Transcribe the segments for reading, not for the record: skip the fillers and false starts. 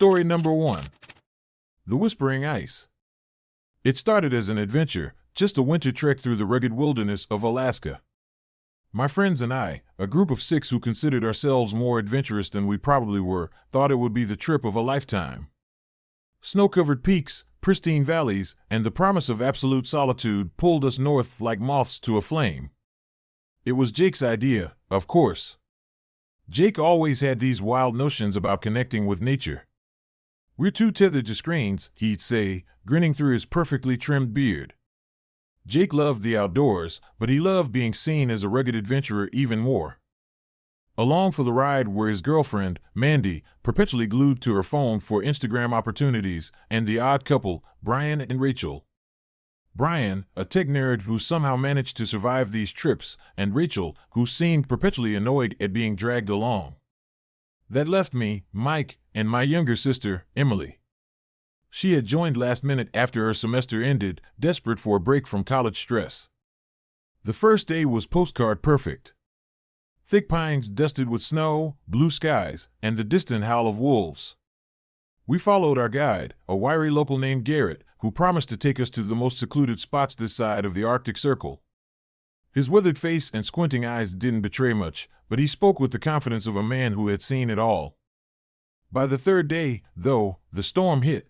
Story number 1. The Whispering Ice. It started as an adventure, just a winter trek through the rugged wilderness of Alaska. My friends and I, a group of 6 who considered ourselves more adventurous than we probably were, thought it would be the trip of a lifetime. Snow-covered peaks, pristine valleys, and the promise of absolute solitude pulled us north like moths to a flame. It was Jake's idea, of course. Jake always had these wild notions about connecting with nature. "We're too tethered to screens," he'd say, grinning through his perfectly trimmed beard. Jake loved the outdoors, but he loved being seen as a rugged adventurer even more. Along for the ride were his girlfriend, Mandy, perpetually glued to her phone for Instagram opportunities, and the odd couple, Brian and Rachel. Brian, a tech nerd who somehow managed to survive these trips, and Rachel, who seemed perpetually annoyed at being dragged along. That left me, Mike, and my younger sister, Emily. She had joined last minute after her semester ended, desperate for a break from college stress. The first day was postcard perfect. Thick pines dusted with snow, blue skies, and the distant howl of wolves. We followed our guide, a wiry local named Garrett, who promised to take us to the most secluded spots this side of the Arctic Circle. His withered face and squinting eyes didn't betray much, but he spoke with the confidence of a man who had seen it all. By the third day, though, the storm hit.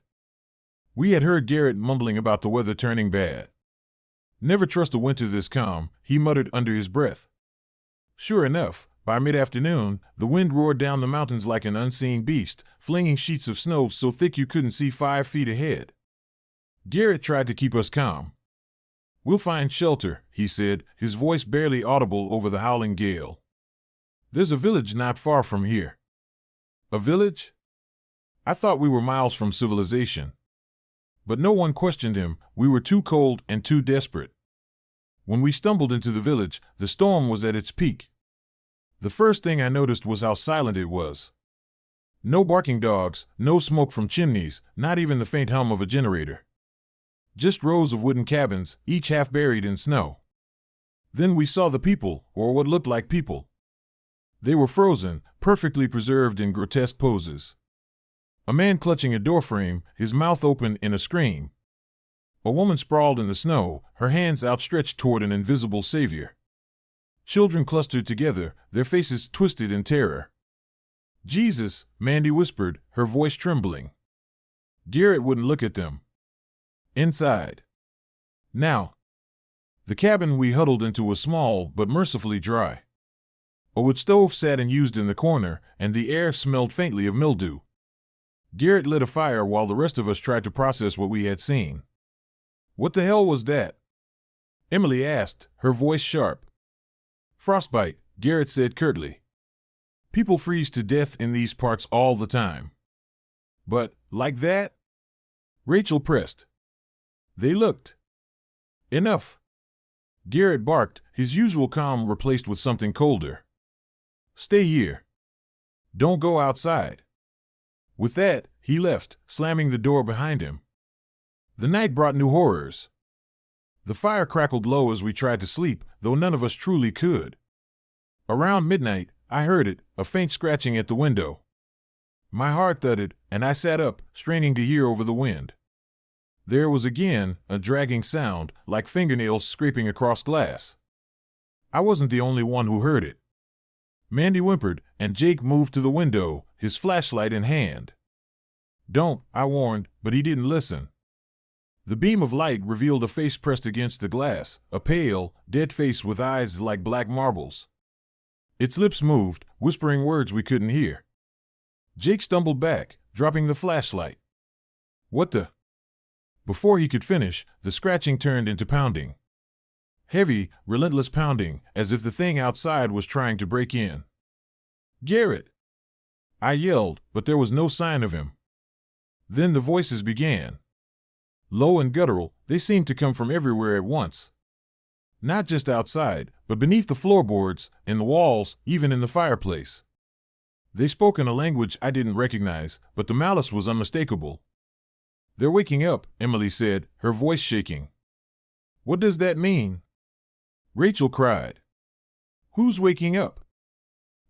We had heard Garrett mumbling about the weather turning bad. "Never trust a winter this calm," he muttered under his breath. Sure enough, by mid-afternoon, the wind roared down the mountains like an unseen beast, flinging sheets of snow so thick you couldn't see 5 feet ahead. Garrett tried to keep us calm. "We'll find shelter," he said, his voice barely audible over the howling gale. "There's a village not far from here." A village? I thought we were miles from civilization. But no one questioned him. We were too cold and too desperate. When we stumbled into the village, the storm was at its peak. The first thing I noticed was how silent it was. No barking dogs, no smoke from chimneys, not even the faint hum of a generator. Just rows of wooden cabins, each half buried in snow. Then we saw the people, or what looked like people. They were frozen, perfectly preserved in grotesque poses. A man clutching a doorframe, his mouth open in a scream. A woman sprawled in the snow, her hands outstretched toward an invisible savior. Children clustered together, their faces twisted in terror. "Jesus," Mandy whispered, her voice trembling. Garrett wouldn't look at them. Inside. Now. The cabin we huddled into was small but mercifully dry. A wood stove sat unused in the corner, and the air smelled faintly of mildew. Garrett lit a fire while the rest of us tried to process what we had seen. "What the hell was that?" Emily asked, her voice sharp. "Frostbite," Garrett said curtly. "People freeze to death in these parts all the time." "But, like that?" Rachel pressed. "They looked." "Enough." Garrett barked, his usual calm replaced with something colder. "Stay here. Don't go outside." With that, he left, slamming the door behind him. The night brought new horrors. The fire crackled low as we tried to sleep, though none of us truly could. Around midnight, I heard it, a faint scratching at the window. My heart thudded, and I sat up, straining to hear over the wind. There was again a dragging sound, like fingernails scraping across glass. I wasn't the only one who heard it. Mandy whimpered, and Jake moved to the window, his flashlight in hand. "Don't," I warned, but he didn't listen. The beam of light revealed a face pressed against the glass, a pale, dead face with eyes like black marbles. Its lips moved, whispering words we couldn't hear. Jake stumbled back, dropping the flashlight. "What the?" Before he could finish, the scratching turned into pounding. Heavy, relentless pounding, as if the thing outside was trying to break in. "Garrett!" I yelled, but there was no sign of him. Then the voices began. Low and guttural, they seemed to come from everywhere at once. Not just outside, but beneath the floorboards, in the walls, even in the fireplace. They spoke in a language I didn't recognize, but the malice was unmistakable. "They're waking up," Emily said, her voice shaking. "What does that mean?" Rachel cried. "Who's waking up?"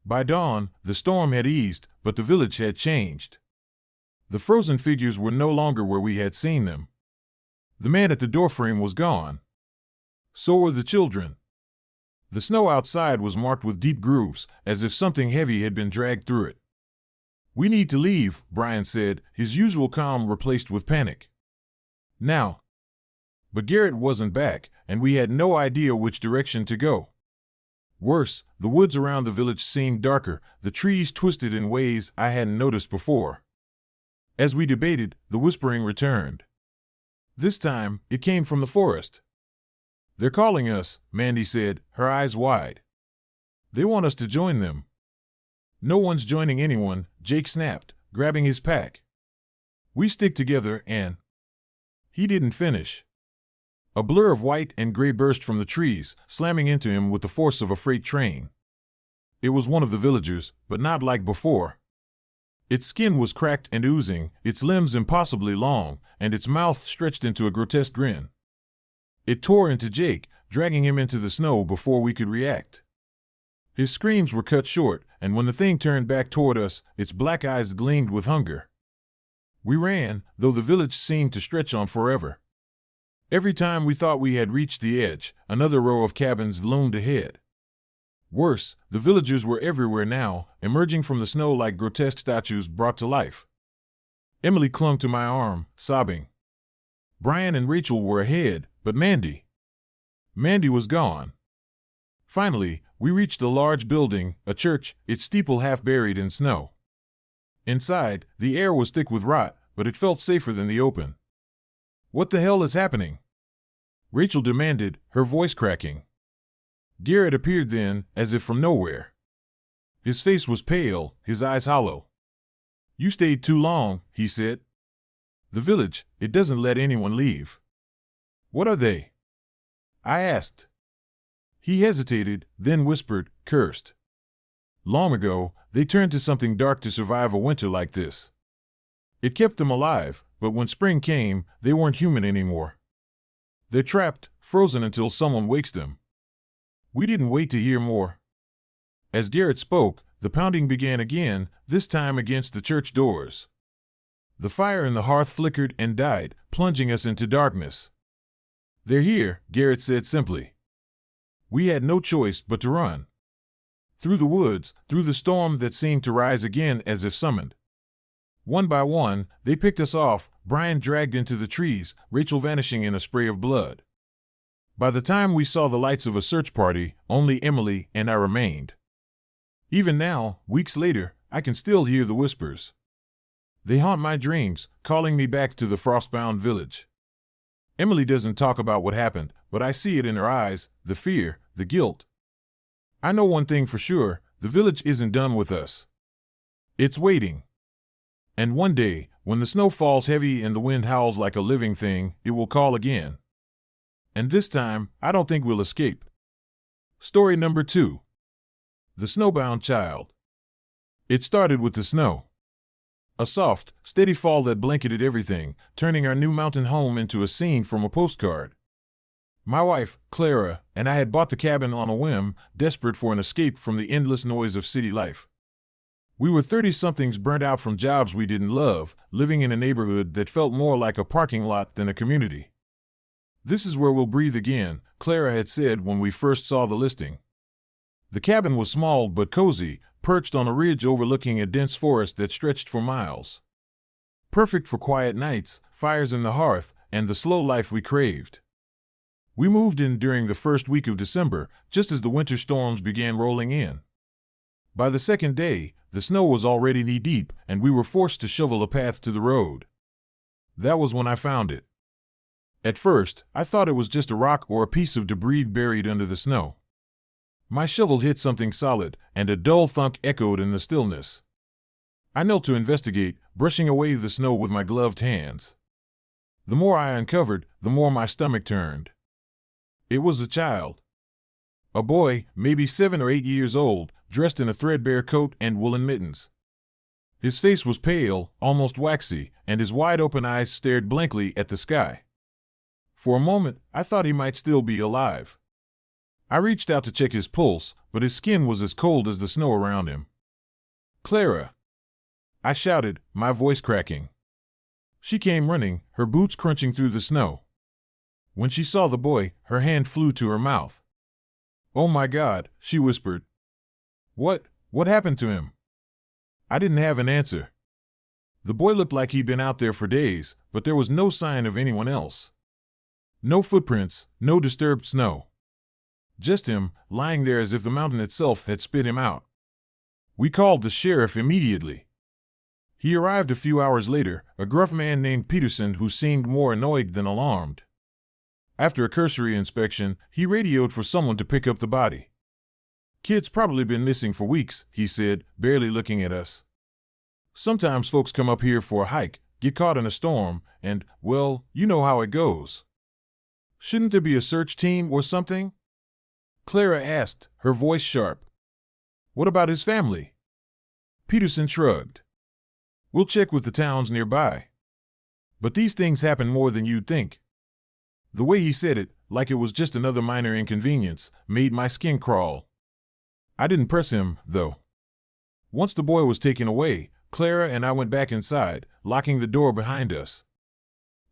By dawn, the storm had eased, but the village had changed. The frozen figures were no longer where we had seen them. The man at the doorframe was gone. So were the children. The snow outside was marked with deep grooves, as if something heavy had been dragged through it. "We need to leave," Brian said, his usual calm replaced with panic. "Now." But Garrett wasn't back, and we had no idea which direction to go. Worse, the woods around the village seemed darker, the trees twisted in ways I hadn't noticed before. As we debated, the whispering returned. This time, it came from the forest. "They're calling us," Mandy said, her eyes wide. "They want us to join them." "No one's joining anyone," Jake snapped, grabbing his pack. "We stick together and—" He didn't finish. A blur of white and gray burst from the trees, slamming into him with the force of a freight train. It was one of the villagers, but not like before. Its skin was cracked and oozing, its limbs impossibly long, and its mouth stretched into a grotesque grin. It tore into Jake, dragging him into the snow before we could react. His screams were cut short, and when the thing turned back toward us, its black eyes gleamed with hunger. We ran, though the village seemed to stretch on forever. Every time we thought we had reached the edge, another row of cabins loomed ahead. Worse, the villagers were everywhere now, emerging from the snow like grotesque statues brought to life. Emily clung to my arm, sobbing. Brian and Rachel were ahead, but Mandy was gone. Finally, we reached a large building, a church, its steeple half buried in snow. Inside, the air was thick with rot, but it felt safer than the open. "What the hell is happening?" Rachel demanded, her voice cracking. Garrett appeared then, as if from nowhere. His face was pale, his eyes hollow. "You stayed too long," he said. "The village, it doesn't let anyone leave." "What are they?" I asked. He hesitated, then whispered, "Cursed. Long ago, they turned to something dark to survive a winter like this. It kept them alive, but when spring came, they weren't human anymore. They're trapped, frozen until someone wakes them." We didn't wait to hear more. As Garrett spoke, the pounding began again, this time against the church doors. The fire in the hearth flickered and died, plunging us into darkness. "They're here," Garrett said simply. We had no choice but to run. Through the woods, through the storm that seemed to rise again as if summoned. One by one, they picked us off, Brian dragged into the trees, Rachel vanishing in a spray of blood. By the time we saw the lights of a search party, only Emily and I remained. Even now, weeks later, I can still hear the whispers. They haunt my dreams, calling me back to the frostbound village. Emily doesn't talk about what happened, but I see it in her eyes, the fear, the guilt. I know one thing for sure, the village isn't done with us. It's waiting. And one day, when the snow falls heavy and the wind howls like a living thing, it will call again. And this time, I don't think we'll escape. Story number 2. The Snowbound Child. It started with the snow. A soft, steady fall that blanketed everything, turning our new mountain home into a scene from a postcard. My wife, Clara, and I had bought the cabin on a whim, desperate for an escape from the endless noise of city life. We were 30-somethings burnt out from jobs we didn't love, living in a neighborhood that felt more like a parking lot than a community. "This is where we'll breathe again," Clara had said when we first saw the listing. The cabin was small but cozy, perched on a ridge overlooking a dense forest that stretched for miles. Perfect for quiet nights, fires in the hearth, and the slow life we craved. We moved in during the first week of December, just as the winter storms began rolling in. By the second day, the snow was already knee-deep, and we were forced to shovel a path to the road. That was when I found it. At first, I thought it was just a rock or a piece of debris buried under the snow. My shovel hit something solid, and a dull thunk echoed in the stillness. I knelt to investigate, brushing away the snow with my gloved hands. The more I uncovered, the more my stomach turned. It was a child. A boy, maybe 7 or 8 years old, dressed in a threadbare coat and woolen mittens. His face was pale, almost waxy, and his wide-open eyes stared blankly at the sky. For a moment, I thought he might still be alive. I reached out to check his pulse, but his skin was as cold as the snow around him. "Clara!" I shouted, my voice cracking. She came running, her boots crunching through the snow. When she saw the boy, her hand flew to her mouth. "Oh my God," she whispered. What happened to him?" I didn't have an answer. The boy looked like he'd been out there for days, but there was no sign of anyone else. No footprints, no disturbed snow. Just him, lying there as if the mountain itself had spit him out. We called the sheriff immediately. He arrived a few hours later, a gruff man named Peterson who seemed more annoyed than alarmed. After a cursory inspection, he radioed for someone to pick up the body. "Kid's probably been missing for weeks," he said, barely looking at us. "Sometimes folks come up here for a hike, get caught in a storm, and, well, you know how it goes." "Shouldn't there be a search team or something?" Clara asked, her voice sharp. "What about his family?" Peterson shrugged. "We'll check with the towns nearby. But these things happen more than you'd think." The way he said it, like it was just another minor inconvenience, made my skin crawl. I didn't press him, though. Once the boy was taken away, Clara and I went back inside, locking the door behind us.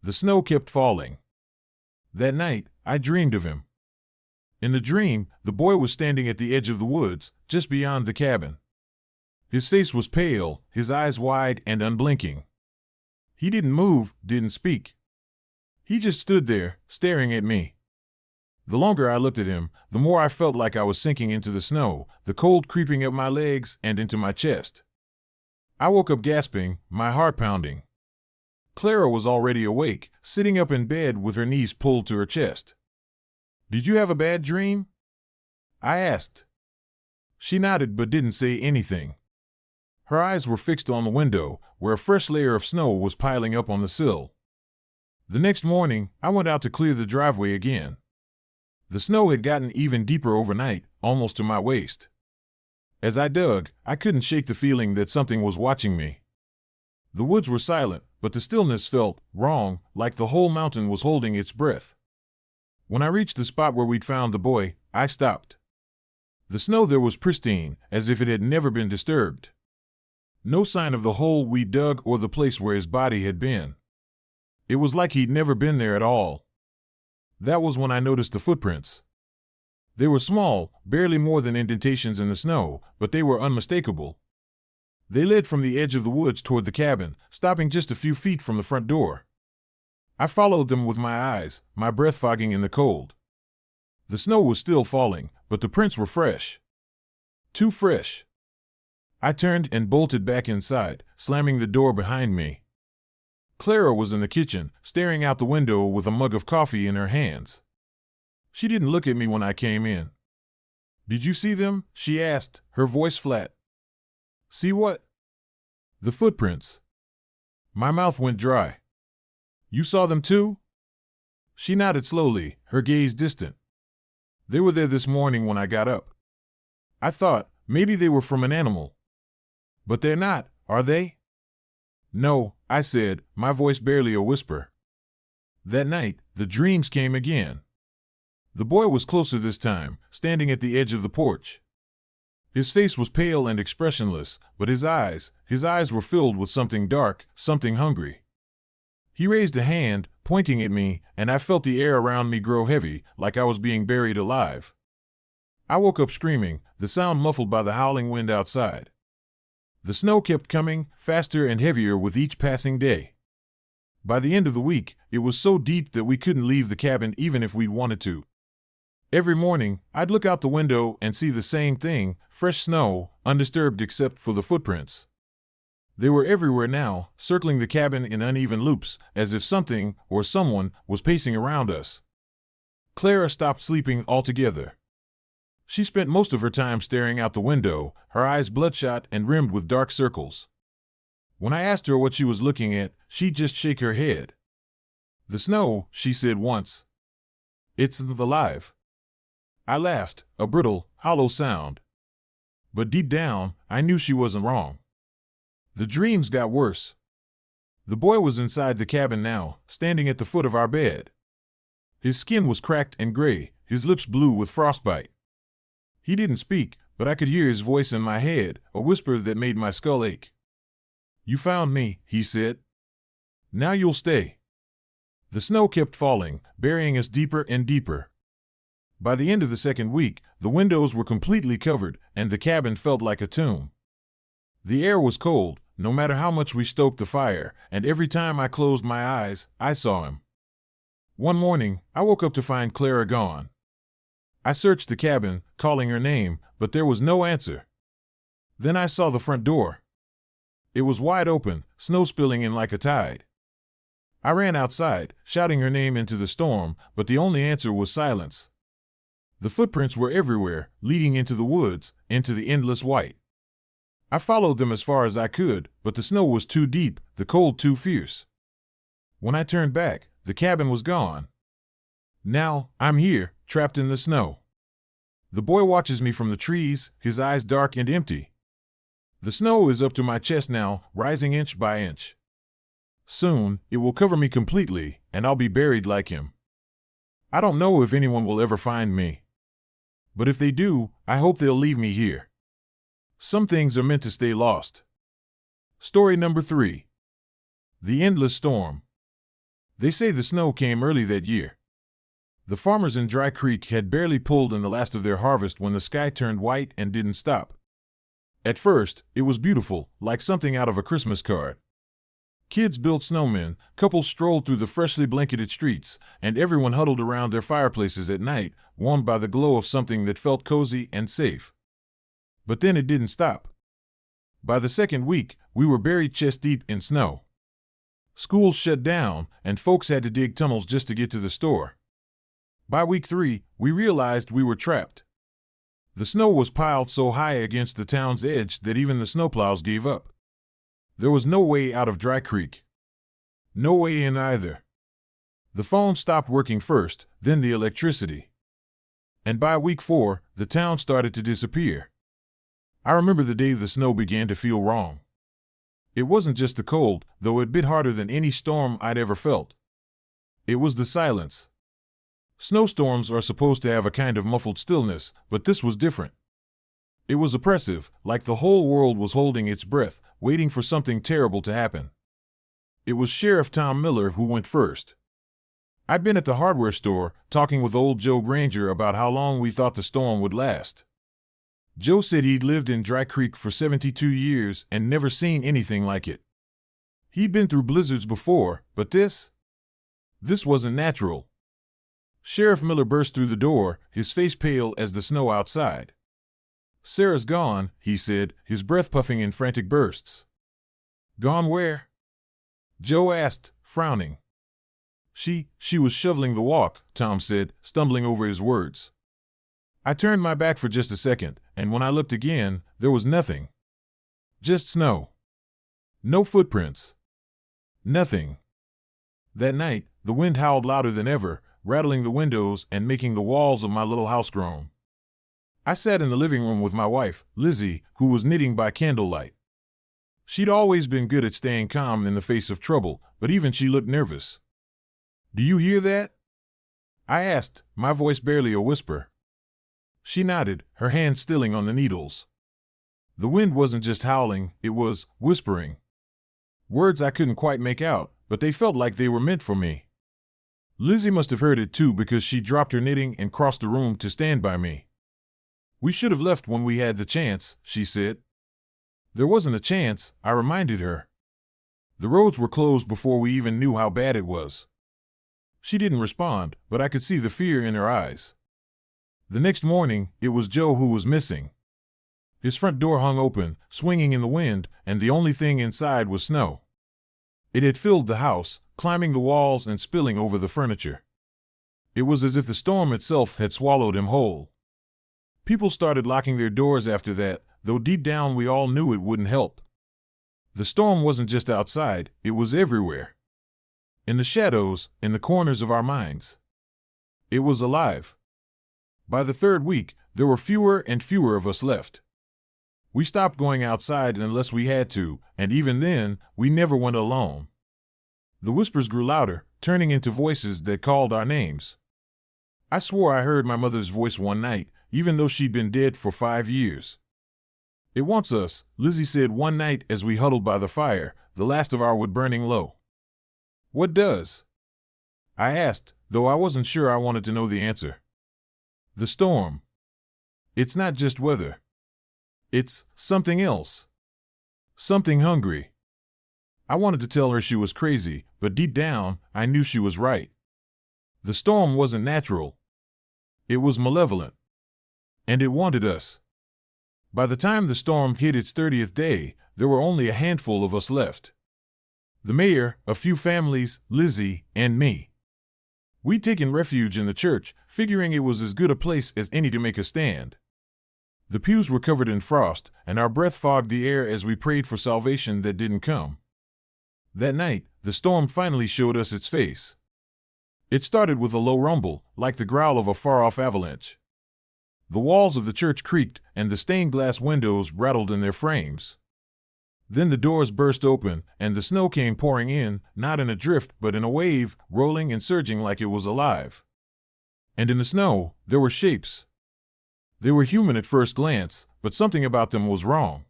The snow kept falling. That night, I dreamed of him. In the dream, the boy was standing at the edge of the woods, just beyond the cabin. His face was pale, his eyes wide and unblinking. He didn't move, didn't speak. He just stood there, staring at me. The longer I looked at him, the more I felt like I was sinking into the snow, the cold creeping up my legs and into my chest. I woke up gasping, my heart pounding. Clara was already awake, sitting up in bed with her knees pulled to her chest. "Did you have a bad dream?" I asked. She nodded but didn't say anything. Her eyes were fixed on the window, where a fresh layer of snow was piling up on the sill. The next morning, I went out to clear the driveway again. The snow had gotten even deeper overnight, almost to my waist. As I dug, I couldn't shake the feeling that something was watching me. The woods were silent, but the stillness felt wrong, like the whole mountain was holding its breath. When I reached the spot where we'd found the boy, I stopped. The snow there was pristine, as if it had never been disturbed. No sign of the hole we dug or the place where his body had been. It was like he'd never been there at all. That was when I noticed the footprints. They were small, barely more than indentations in the snow, but they were unmistakable. They led from the edge of the woods toward the cabin, stopping just a few feet from the front door. I followed them with my eyes, my breath fogging in the cold. The snow was still falling, but the prints were fresh. Too fresh. I turned and bolted back inside, slamming the door behind me. Clara was in the kitchen, staring out the window with a mug of coffee in her hands. She didn't look at me when I came in. "Did you see them?" she asked, her voice flat. "See what?" "The footprints." My mouth went dry. "You saw them too?" She nodded slowly, her gaze distant. "They were there this morning when I got up. I thought maybe they were from an animal. But they're not, are they?" "No," I said, my voice barely a whisper. That night, the dreams came again. The boy was closer this time, standing at the edge of the porch. His face was pale and expressionless, but his eyes were filled with something dark, something hungry. He raised a hand, pointing at me, and I felt the air around me grow heavy, like I was being buried alive. I woke up screaming, the sound muffled by the howling wind outside. The snow kept coming, faster and heavier with each passing day. By the end of the week, it was so deep that we couldn't leave the cabin even if we'd wanted to. Every morning, I'd look out the window and see the same thing, fresh snow, undisturbed except for the footprints. They were everywhere now, circling the cabin in uneven loops, as if something, or someone, was pacing around us. Clara stopped sleeping altogether. She spent most of her time staring out the window, her eyes bloodshot and rimmed with dark circles. When I asked her what she was looking at, she'd just shake her head. "The snow," she said once. "It's alive." I laughed, a brittle, hollow sound. But deep down, I knew she wasn't wrong. The dreams got worse. The boy was inside the cabin now, standing at the foot of our bed. His skin was cracked and gray, his lips blue with frostbite. He didn't speak, but I could hear his voice in my head, a whisper that made my skull ache. "You found me," he said. Now you'll stay." The snow kept falling, burying us deeper and deeper. By the end of the second week, the windows were completely covered, and the cabin felt like a tomb. The air was cold, no matter how much we stoked the fire, and every time I closed my eyes, I saw him. One morning, I woke up to find Clara gone. I searched the cabin, calling her name, but there was no answer. Then I saw the front door. It was wide open, snow spilling in like a tide. I ran outside, shouting her name into the storm, but the only answer was silence. The footprints were everywhere, leading into the woods, into the endless white. I followed them as far as I could, but the snow was too deep, the cold too fierce. When I turned back, the cabin was gone. Now, I'm here, trapped in the snow. The boy watches me from the trees, his eyes dark and empty. The snow is up to my chest now, rising inch by inch. Soon, it will cover me completely, and I'll be buried like him. I don't know if anyone will ever find me. But if they do, I hope they'll leave me here. Some things are meant to stay lost. Story number 3. The Endless Storm. They say the snow came early that year. The farmers in Dry Creek had barely pulled in the last of their harvest when the sky turned white and didn't stop. At first, it was beautiful, like something out of a Christmas card. Kids built snowmen, couples strolled through the freshly blanketed streets, and everyone huddled around their fireplaces at night, warmed by the glow of something that felt cozy and safe. But then it didn't stop. By the second week, we were buried chest-deep in snow. Schools shut down, and folks had to dig tunnels just to get to the store. By week 3, we realized we were trapped. The snow was piled so high against the town's edge that even the snowplows gave up. There was no way out of Dry Creek. No way in either. The phone stopped working first, then the electricity. And by week 4, the town started to disappear. I remember the day the snow began to feel wrong. It wasn't just the cold, though it bit harder than any storm I'd ever felt. It was the silence. Snowstorms are supposed to have a kind of muffled stillness, but this was different. It was oppressive, like the whole world was holding its breath, waiting for something terrible to happen. It was Sheriff Tom Miller who went first. I'd been at the hardware store, talking with old Joe Granger about how long we thought the storm would last. Joe said he'd lived in Dry Creek for 72 years and never seen anything like it. He'd been through blizzards before, but this wasn't natural. Sheriff Miller burst through the door, his face pale as the snow outside. "Sarah's gone," he said, his breath puffing in frantic bursts. "Gone where?" Joe asked, frowning. She was shoveling the walk," Tom said, stumbling over his words. I turned my back for just a second, and when I looked again, there was nothing. Just snow. No footprints. Nothing. That night, the wind howled louder than ever, rattling the windows and making the walls of my little house groan. I sat in the living room with my wife, Lizzie, who was knitting by candlelight. She'd always been good at staying calm in the face of trouble, but even she looked nervous. "Do you hear that?" I asked, my voice barely a whisper. She nodded, her hand stilling on the needles. The wind wasn't just howling, it was whispering. Words I couldn't quite make out, but they felt like they were meant for me. Lizzie must have heard it too because she dropped her knitting and crossed the room to stand by me. "We should have left when we had the chance," she said. "There wasn't a chance," I reminded her. "The roads were closed before we even knew how bad it was." She didn't respond, but I could see the fear in her eyes. The next morning, it was Joe who was missing. His front door hung open, swinging in the wind, and the only thing inside was snow. It had filled the house, climbing the walls and spilling over the furniture. It was as if the storm itself had swallowed him whole. People started locking their doors after that, though deep down we all knew it wouldn't help. The storm wasn't just outside, it was everywhere. In the shadows, in the corners of our minds. It was alive. By the third week, there were fewer and fewer of us left. We stopped going outside unless we had to, and even then, we never went alone. The whispers grew louder, turning into voices that called our names. I swore I heard my mother's voice one night, even though she'd been dead for 5 years. "It wants us," Lizzie said one night as we huddled by the fire, the last of our wood burning low. What does? I asked, though I wasn't sure I wanted to know the answer. The storm. It's not just weather. It's something else. Something hungry. I wanted to tell her she was crazy, but deep down, I knew she was right. The storm wasn't natural. It was malevolent. And it wanted us. By the time the storm hit its 30th day, there were only a handful of us left. The mayor, a few families, Lizzie, and me. We'd taken refuge in the church, figuring it was as good a place as any to make a stand. The pews were covered in frost, and our breath fogged the air as we prayed for salvation that didn't come. That night, the storm finally showed us its face. It started with a low rumble, like the growl of a far-off avalanche. The walls of the church creaked, and the stained glass windows rattled in their frames. Then the doors burst open, and the snow came pouring in, not in a drift, but in a wave, rolling and surging like it was alive. And in the snow, there were shapes. They were human at first glance, but something about them was wrong.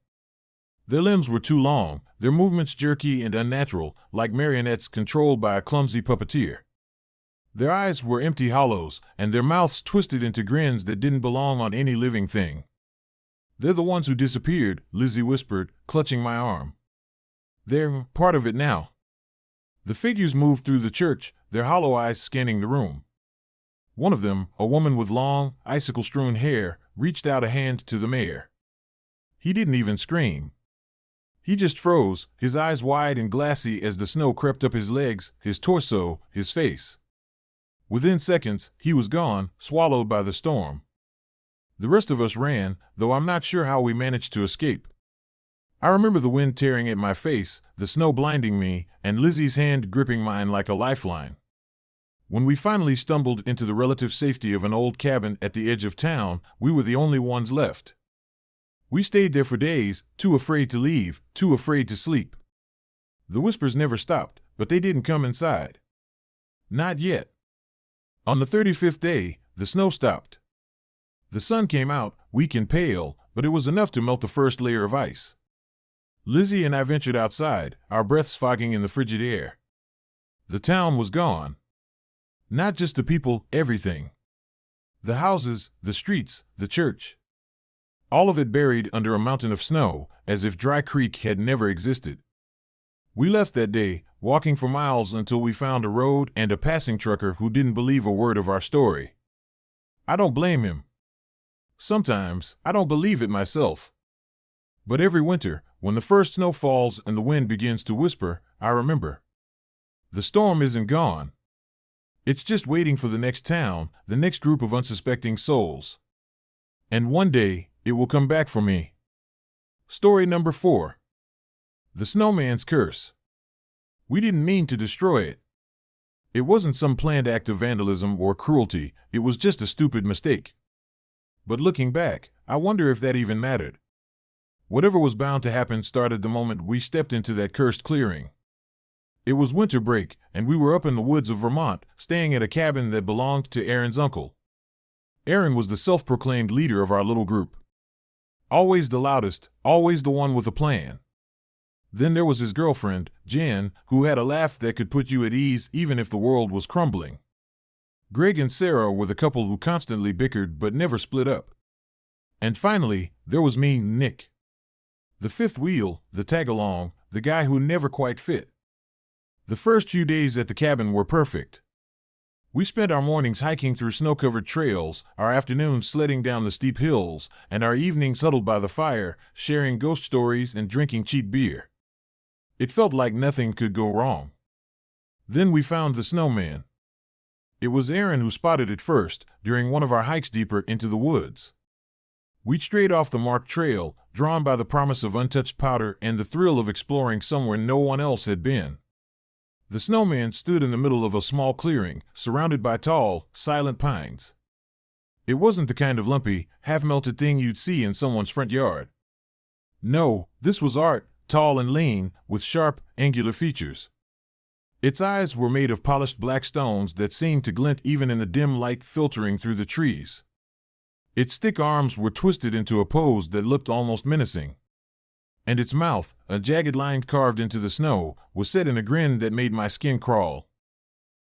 Their limbs were too long, their movements jerky and unnatural, like marionettes controlled by a clumsy puppeteer. Their eyes were empty hollows, and their mouths twisted into grins that didn't belong on any living thing. "They're the ones who disappeared," Lizzie whispered, clutching my arm. "They're part of it now." The figures moved through the church, their hollow eyes scanning the room. One of them, a woman with long, icicle-strewn hair, reached out a hand to the mayor. He didn't even scream. He just froze, his eyes wide and glassy as the snow crept up his legs, his torso, his face. Within seconds, he was gone, swallowed by the storm. The rest of us ran, though I'm not sure how we managed to escape. I remember the wind tearing at my face, the snow blinding me, and Lizzie's hand gripping mine like a lifeline. When we finally stumbled into the relative safety of an old cabin at the edge of town, we were the only ones left. We stayed there for days, too afraid to leave, too afraid to sleep. The whispers never stopped, but they didn't come inside. Not yet. On the 35th day, the snow stopped. The sun came out, weak and pale, but it was enough to melt the first layer of ice. Lizzie and I ventured outside, our breaths fogging in the frigid air. The town was gone. Not just the people, everything. The houses, the streets, the church. All of it buried under a mountain of snow, as if Dry Creek had never existed. We left that day, walking for miles until we found a road and a passing trucker who didn't believe a word of our story. I don't blame him. Sometimes, I don't believe it myself. But every winter, when the first snow falls and the wind begins to whisper, I remember. The storm isn't gone. It's just waiting for the next town, the next group of unsuspecting souls. And one day, it will come back for me. Story number 4. The Snowman's Curse. We didn't mean to destroy it. It wasn't some planned act of vandalism or cruelty, it was just a stupid mistake. But looking back, I wonder if that even mattered. Whatever was bound to happen started the moment we stepped into that cursed clearing. It was winter break, and we were up in the woods of Vermont, staying at a cabin that belonged to Aaron's uncle. Aaron was the self-proclaimed leader of our little group. Always the loudest, always the one with a plan. Then there was his girlfriend, Jen, who had a laugh that could put you at ease even if the world was crumbling. Greg and Sarah were the couple who constantly bickered but never split up. And finally, there was me, Nick. The fifth wheel, the tag-along, the guy who never quite fit. The first few days at the cabin were perfect. We spent our mornings hiking through snow-covered trails, our afternoons sledding down the steep hills, and our evenings huddled by the fire, sharing ghost stories and drinking cheap beer. It felt like nothing could go wrong. Then we found the snowman. It was Aaron who spotted it first, during one of our hikes deeper into the woods. We'd strayed off the marked trail, drawn by the promise of untouched powder and the thrill of exploring somewhere no one else had been. The snowman stood in the middle of a small clearing, surrounded by tall, silent pines. It wasn't the kind of lumpy, half-melted thing you'd see in someone's front yard. No, this was art, tall and lean, with sharp, angular features. Its eyes were made of polished black stones that seemed to glint even in the dim light filtering through the trees. Its thick arms were twisted into a pose that looked almost menacing. And its mouth, a jagged line carved into the snow, was set in a grin that made my skin crawl.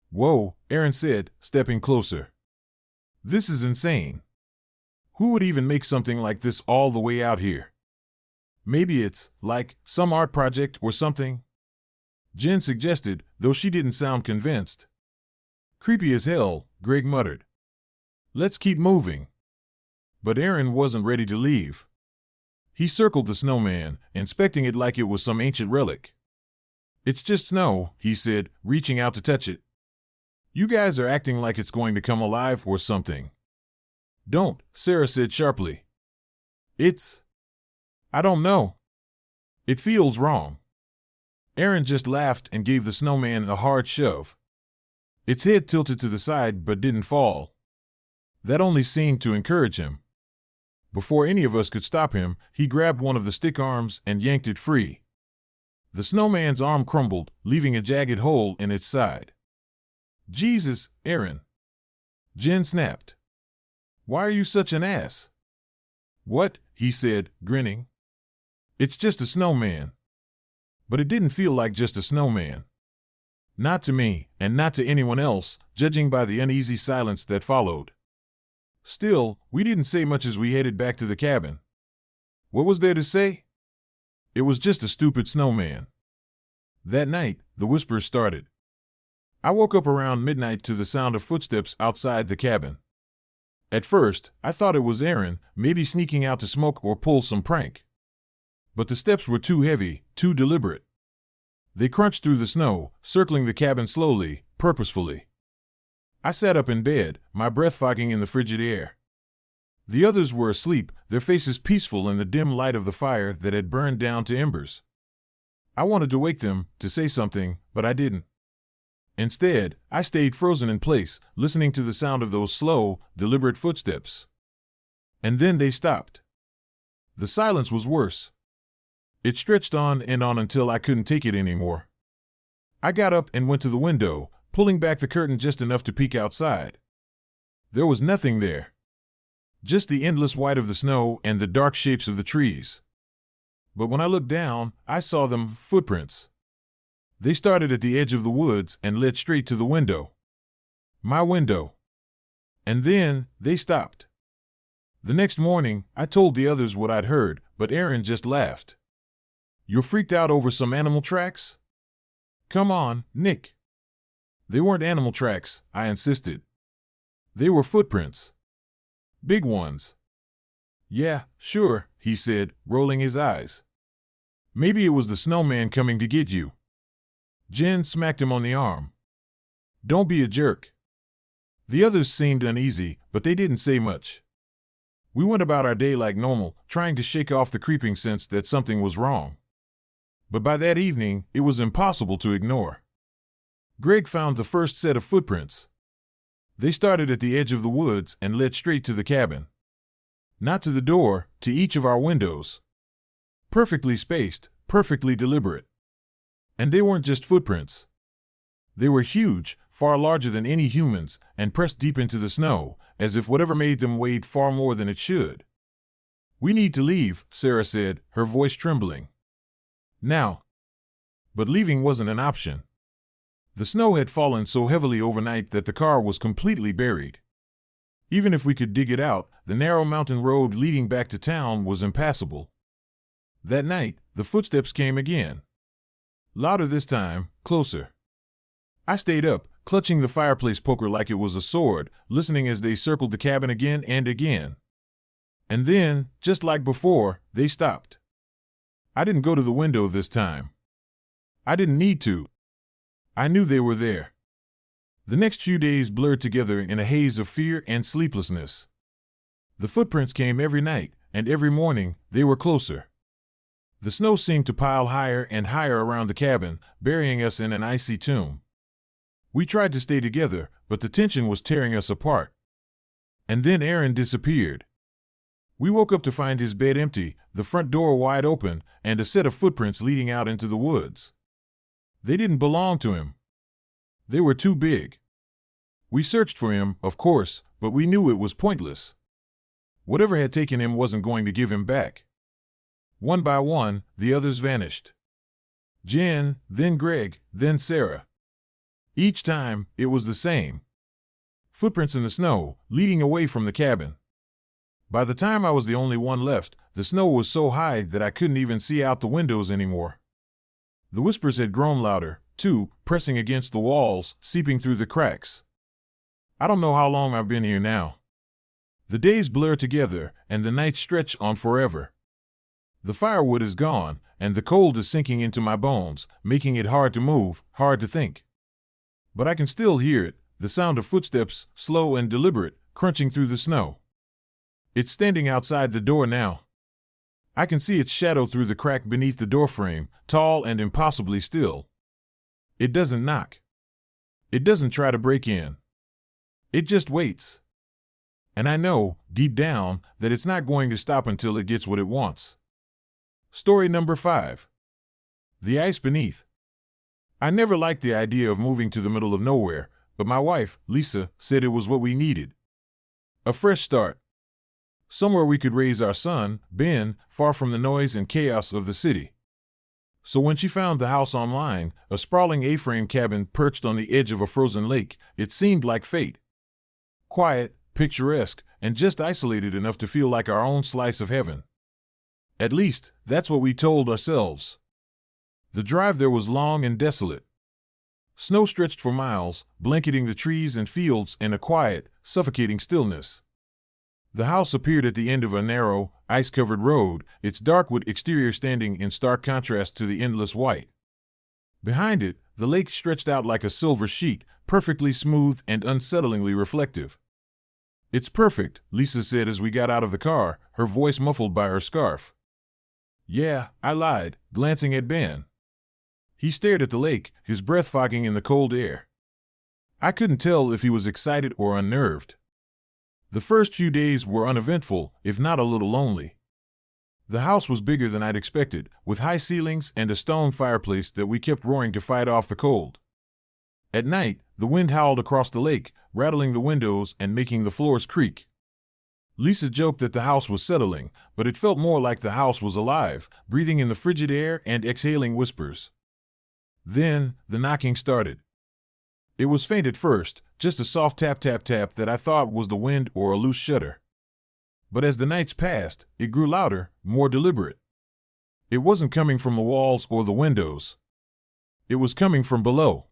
"Whoa," Aaron said, stepping closer. "This is insane. Who would even make something like this all the way out here? Maybe it's, like, some art project or something?" Jen suggested, though she didn't sound convinced. "Creepy as hell," Greg muttered. "Let's keep moving." But Aaron wasn't ready to leave. He circled the snowman, inspecting it like it was some ancient relic. "It's just snow," he said, reaching out to touch it. "You guys are acting like it's going to come alive or something." "Don't," Sarah said sharply. I don't know. It feels wrong." Aaron just laughed and gave the snowman a hard shove. Its head tilted to the side but didn't fall. That only seemed to encourage him. Before any of us could stop him, he grabbed one of the stick arms and yanked it free. The snowman's arm crumbled, leaving a jagged hole in its side. "Jesus, Aaron!" Jen snapped. "Why are you such an ass?" "What?" he said, grinning. "It's just a snowman." But it didn't feel like just a snowman. Not to me, and not to anyone else, judging by the uneasy silence that followed. Still, we didn't say much as we headed back to the cabin. What was there to say? It was just a stupid snowman. That night, the whispers started. I woke up around midnight to the sound of footsteps outside the cabin. At first, I thought it was Aaron, maybe sneaking out to smoke or pull some prank. But the steps were too heavy, too deliberate. They crunched through the snow, circling the cabin slowly, purposefully. I sat up in bed, my breath fogging in the frigid air. The others were asleep, their faces peaceful in the dim light of the fire that had burned down to embers. I wanted to wake them, to say something, but I didn't. Instead, I stayed frozen in place, listening to the sound of those slow, deliberate footsteps. And then they stopped. The silence was worse. It stretched on and on until I couldn't take it anymore. I got up and went to the window, pulling back the curtain just enough to peek outside. There was nothing there. Just the endless white of the snow and the dark shapes of the trees. But when I looked down, I saw them, footprints. They started at the edge of the woods and led straight to the window. My window. And then, they stopped. The next morning, I told the others what I'd heard, but Aaron just laughed. "You're freaked out over some animal tracks?" "Come on, Nick." "They weren't animal tracks," I insisted. "They were footprints. Big ones." "Yeah, sure," he said, rolling his eyes. "Maybe it was the snowman coming to get you." Jen smacked him on the arm. "Don't be a jerk." The others seemed uneasy, but they didn't say much. We went about our day like normal, trying to shake off the creeping sense that something was wrong. But by that evening, it was impossible to ignore. Greg found the first set of footprints. They started at the edge of the woods and led straight to the cabin. Not to the door, to each of our windows. Perfectly spaced, perfectly deliberate. And they weren't just footprints. They were huge, far larger than any humans, and pressed deep into the snow, as if whatever made them weighed far more than it should. "We need to leave," Sarah said, her voice trembling. "Now." But leaving wasn't an option. The snow had fallen so heavily overnight that the car was completely buried. Even if we could dig it out, the narrow mountain road leading back to town was impassable. That night, the footsteps came again. Louder this time, closer. I stayed up, clutching the fireplace poker like it was a sword, listening as they circled the cabin again and again. And then, just like before, they stopped. I didn't go to the window this time. I didn't need to. I knew they were there. The next few days blurred together in a haze of fear and sleeplessness. The footprints came every night, and every morning, they were closer. The snow seemed to pile higher and higher around the cabin, burying us in an icy tomb. We tried to stay together, but the tension was tearing us apart. And then Aaron disappeared. We woke up to find his bed empty, the front door wide open, and a set of footprints leading out into the woods. They didn't belong to him. They were too big. We searched for him, of course, but we knew it was pointless. Whatever had taken him wasn't going to give him back. One by one, the others vanished. Jen, then Greg, then Sarah. Each time, it was the same. Footprints in the snow, leading away from the cabin. By the time I was the only one left, the snow was so high that I couldn't even see out the windows anymore. The whispers had grown louder, too, pressing against the walls, seeping through the cracks. I don't know how long I've been here now. The days blur together, and the nights stretch on forever. The firewood is gone, and the cold is sinking into my bones, making it hard to move, hard to think. But I can still hear it, the sound of footsteps, slow and deliberate, crunching through the snow. It's standing outside the door now. I can see its shadow through the crack beneath the doorframe, tall and impossibly still. It doesn't knock. It doesn't try to break in. It just waits. And I know, deep down, that it's not going to stop until it gets what it wants. Story number 5. The ice beneath. I never liked the idea of moving to the middle of nowhere, but my wife, Lisa, said it was what we needed. A fresh start. Somewhere we could raise our son, Ben, far from the noise and chaos of the city. So when she found the house online, a sprawling A-frame cabin perched on the edge of a frozen lake, it seemed like fate. Quiet, picturesque, and just isolated enough to feel like our own slice of heaven. At least, that's what we told ourselves. The drive there was long and desolate. Snow stretched for miles, blanketing the trees and fields in a quiet, suffocating stillness. The house appeared at the end of a narrow, ice-covered road, its dark wood exterior standing in stark contrast to the endless white. Behind it, the lake stretched out like a silver sheet, perfectly smooth and unsettlingly reflective. "It's perfect," Lisa said as we got out of the car, her voice muffled by her scarf. "Yeah," I lied, glancing at Ben. He stared at the lake, his breath fogging in the cold air. I couldn't tell if he was excited or unnerved. The first few days were uneventful, if not a little lonely. The house was bigger than I'd expected, with high ceilings and a stone fireplace that we kept roaring to fight off the cold. At night, the wind howled across the lake, rattling the windows and making the floors creak. Lisa joked that the house was settling, but it felt more like the house was alive, breathing in the frigid air and exhaling whispers. Then, the knocking started. It was faint at first, just a soft tap-tap-tap that I thought was the wind or a loose shutter. But as the nights passed, it grew louder, more deliberate. It wasn't coming from the walls or the windows. It was coming from below.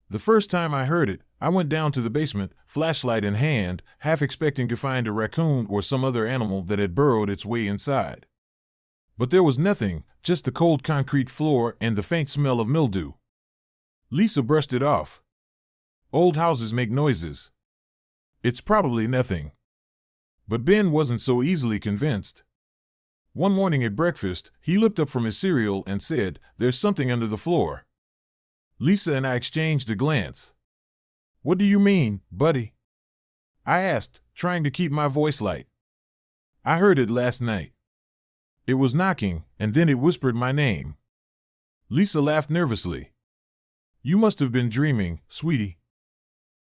The first time I heard it, I went down to the basement, flashlight in hand, half expecting to find a raccoon or some other animal that had burrowed its way inside. But there was nothing, just the cold concrete floor and the faint smell of mildew. Lisa brushed it off. "Old houses make noises. It's probably nothing." But Ben wasn't so easily convinced. One morning at breakfast, he looked up from his cereal and said, "There's something under the floor." Lisa and I exchanged a glance. "What do you mean, buddy?" I asked, trying to keep my voice light. "I heard it last night. It was knocking, and then it whispered my name." Lisa laughed nervously. "You must have been dreaming, sweetie."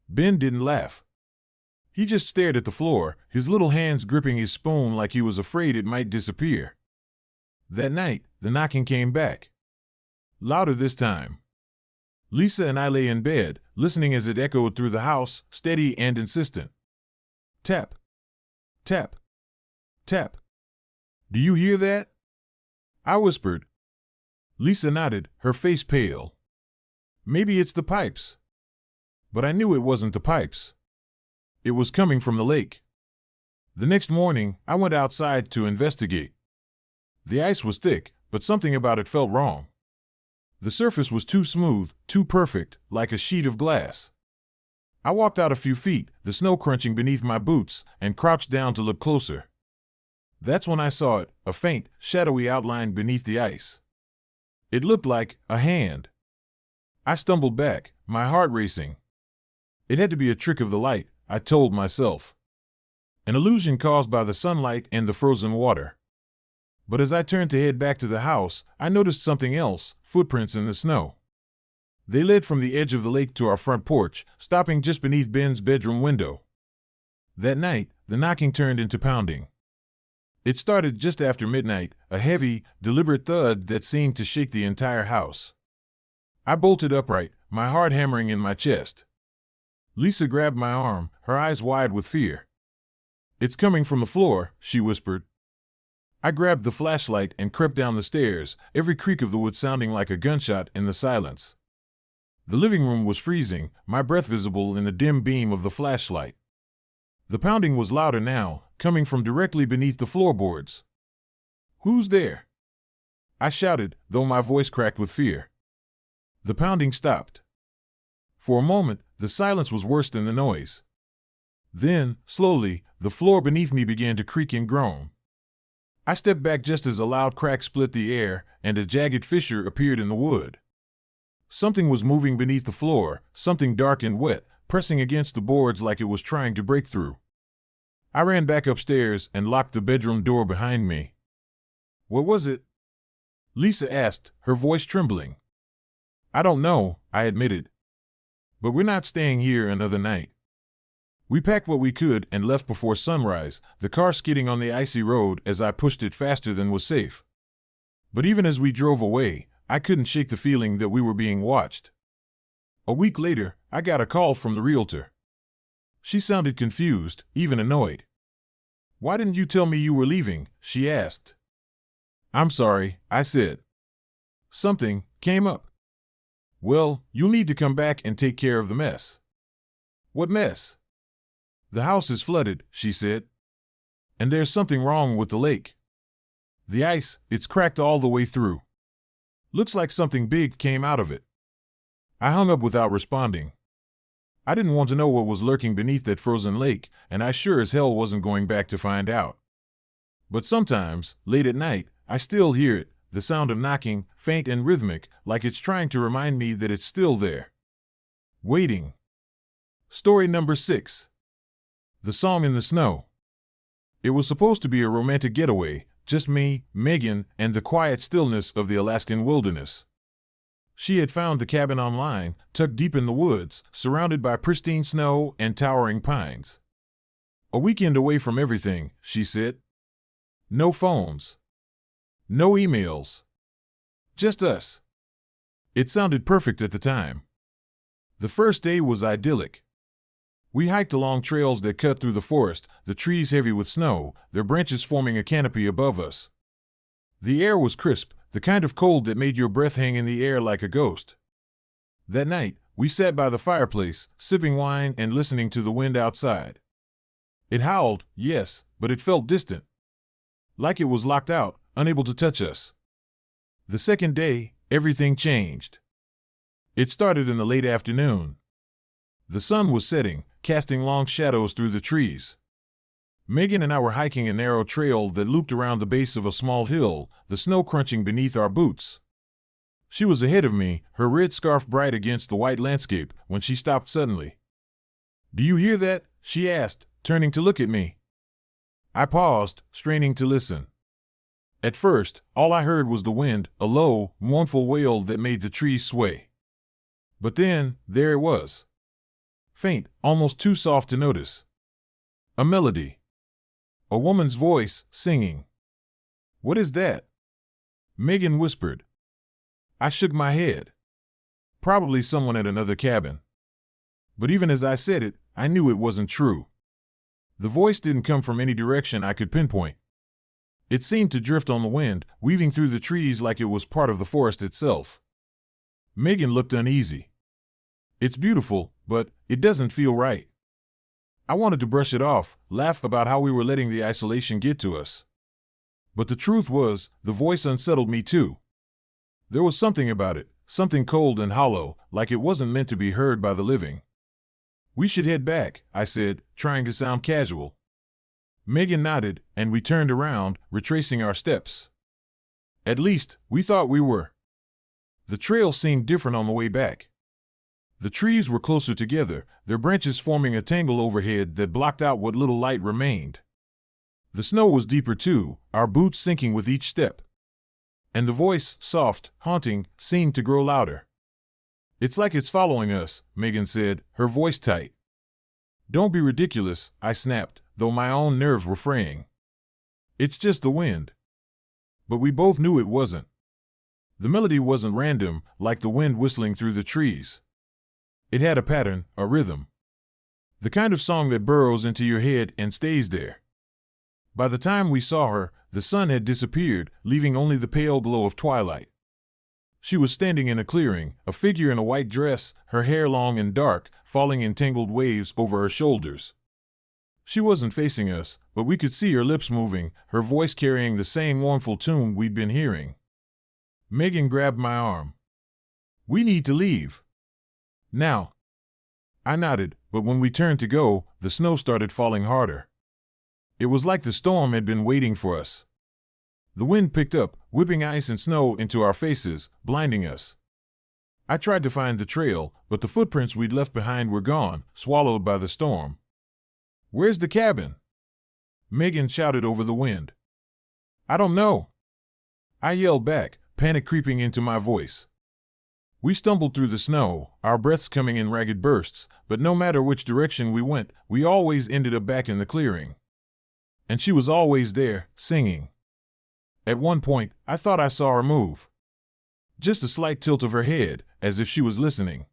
Ben didn't laugh. He just stared at the floor, his little hands gripping his spoon like he was afraid it might disappear. That night, the knocking came back. Louder this time. Lisa and I lay in bed, listening as it echoed through the house, steady and insistent. Tap. Tap. Tap. "Do you hear that?" I whispered. Lisa nodded, her face pale. "Maybe it's the pipes." But I knew it wasn't the pipes. It was coming from the lake. The next morning, I went outside to investigate. The ice was thick, but something about it felt wrong. The surface was too smooth, too perfect, like a sheet of glass. I walked out a few feet, the snow crunching beneath my boots, and crouched down to look closer. That's when I saw it, a faint, shadowy outline beneath the ice. It looked like a hand. I stumbled back, my heart racing. It had to be a trick of the light, I told myself. An illusion caused by the sunlight and the frozen water. But as I turned to head back to the house, I noticed something else, footprints in the snow. They led from the edge of the lake to our front porch, stopping just beneath Ben's bedroom window. That night, the knocking turned into pounding. It started just after midnight, a heavy, deliberate thud that seemed to shake the entire house. I bolted upright, my heart hammering in my chest. Lisa grabbed my arm, her eyes wide with fear. "It's coming from the floor," she whispered. I grabbed the flashlight and crept down the stairs, every creak of the wood sounding like a gunshot in the silence. The living room was freezing, my breath visible in the dim beam of the flashlight. The pounding was louder now, coming from directly beneath the floorboards. "Who's there?" I shouted, though my voice cracked with fear. The pounding stopped. For a moment, the silence was worse than the noise. Then, slowly, the floor beneath me began to creak and groan. I stepped back just as a loud crack split the air, and a jagged fissure appeared in the wood. Something was moving beneath the floor, something dark and wet, pressing against the boards like it was trying to break through. I ran back upstairs and locked the bedroom door behind me. "What was it?" Lisa asked, her voice trembling. "I don't know," I admitted. "But we're not staying here another night." We packed what we could and left before sunrise, the car skidding on the icy road as I pushed it faster than was safe. But even as we drove away, I couldn't shake the feeling that we were being watched. A week later, I got a call from the realtor. She sounded confused, even annoyed. "Why didn't you tell me you were leaving?" she asked. "I'm sorry," I said. "Something came up." "Well, you'll need to come back and take care of the mess." "What mess?" "The house is flooded," she said. "And there's something wrong with the lake. The ice, it's cracked all the way through. Looks like something big came out of it." I hung up without responding. I didn't want to know what was lurking beneath that frozen lake, and I sure as hell wasn't going back to find out. But sometimes, late at night, I still hear it, the sound of knocking, faint and rhythmic, like it's trying to remind me that it's still there. Waiting. Story number 6. The Song in the Snow. It was supposed to be a romantic getaway, just me, Megan, and the quiet stillness of the Alaskan wilderness. She had found the cabin online, tucked deep in the woods, surrounded by pristine snow and towering pines. A weekend away from everything, she said. No phones. No emails. Just us. It sounded perfect at the time. The first day was idyllic. We hiked along trails that cut through the forest, the trees heavy with snow, their branches forming a canopy above us. The air was crisp, the kind of cold that made your breath hang in the air like a ghost. That night, we sat by the fireplace, sipping wine and listening to the wind outside. It howled, yes, but it felt distant. Like it was locked out, unable to touch us. The second day, everything changed. It started in the late afternoon. The sun was setting, casting long shadows through the trees. Megan and I were hiking a narrow trail that looped around the base of a small hill, the snow crunching beneath our boots. She was ahead of me, her red scarf bright against the white landscape, when she stopped suddenly. "Do you hear that?" she asked, turning to look at me. I paused, straining to listen. At first, all I heard was the wind, a low, mournful wail that made the trees sway. But then, there it was. Faint, almost too soft to notice. A melody. A woman's voice, singing. "What is that?" Megan whispered. I shook my head. Probably someone at another cabin. But even as I said it, I knew it wasn't true. The voice didn't come from any direction I could pinpoint. It seemed to drift on the wind, weaving through the trees like it was part of the forest itself. Megan looked uneasy. "It's beautiful, but it doesn't feel right." I wanted to brush it off, laugh about how we were letting the isolation get to us. But the truth was, the voice unsettled me too. There was something about it, something cold and hollow, like it wasn't meant to be heard by the living. "We should head back," I said, trying to sound casual. Megan nodded, and we turned around, retracing our steps. At least, we thought we were. The trail seemed different on the way back. The trees were closer together, their branches forming a tangle overhead that blocked out what little light remained. The snow was deeper too, our boots sinking with each step. And the voice, soft, haunting, seemed to grow louder. "It's like it's following us," Megan said, her voice tight. "Don't be ridiculous," I snapped, though my own nerves were fraying. It's just the wind. But we both knew it wasn't. The melody wasn't random, like the wind whistling through the trees. It had a pattern, a rhythm. The kind of song that burrows into your head and stays there. By the time we saw her, the sun had disappeared, leaving only the pale glow of twilight. She was standing in a clearing, a figure in a white dress, her hair long and dark, falling in tangled waves over her shoulders. She wasn't facing us, but we could see her lips moving, her voice carrying the same mournful tune we'd been hearing. Megan grabbed my arm. "We need to leave. Now." I nodded, but when we turned to go, the snow started falling harder. It was like the storm had been waiting for us. The wind picked up, whipping ice and snow into our faces, blinding us. I tried to find the trail, but the footprints we'd left behind were gone, swallowed by the storm. "Where's the cabin?" Megan shouted over the wind. "I don't know." I yelled back, panic creeping into my voice. We stumbled through the snow, our breaths coming in ragged bursts, but no matter which direction we went, we always ended up back in the clearing. And she was always there, singing. At one point, I thought I saw her move. Just a slight tilt of her head, as if she was listening.